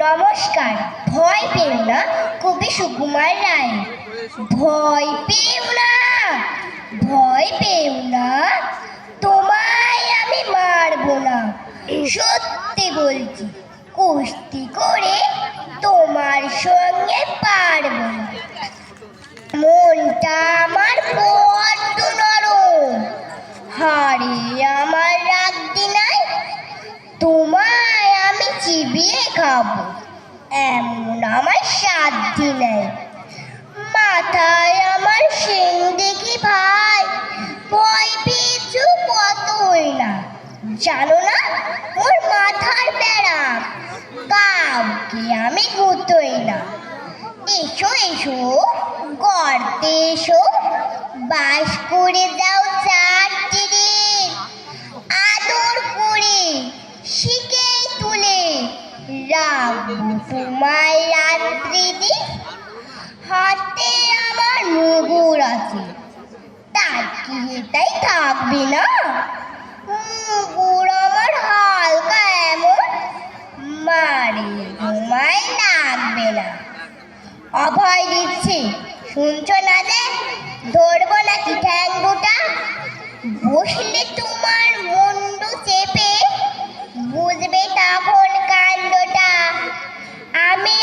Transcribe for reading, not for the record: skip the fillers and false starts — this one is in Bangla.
নমস্কার। ভয় পেও না, কবি সুকুমার রায়। ভয় পেও না, ভয় পেও না, তোমায় আমি মারবো না। সত্যি বলছি, কুস্তি করে তোমার সঙ্গে পারবো না। মনটা আমার বড্ড নরম, হাড়ে আমার রাখতে নাই। তোমায় আমি চিবিয়ে খাবো, এমন আমার সাধ্যি নেই। মাথায় আমার শিং দেখি ভাই, ভয় পেয়েছো কতই না। জানো না ওর মাথার ব্যারাম, কাউকে আমি গুতোই না। এসো এসো, গর্তে এসো, বাস করে দাও চারটে দিন। আদর করে শিখে তুলে রাখবো তোমায় রাত্রি দিন। হাতে আমার মুগুর আছে, তাকিয়ে তাই থাকবে না। মুগুর আমার হালকা এমন, মারে তোমায় লাগবে না। অভয় দিচ্ছি, শুনছো না যে? ধরবো নাকি ঠ্যাং দুটা? বসলে তোমার মুন্ডু চেপে বুঝবে তখন কাণ্ডটা। আমি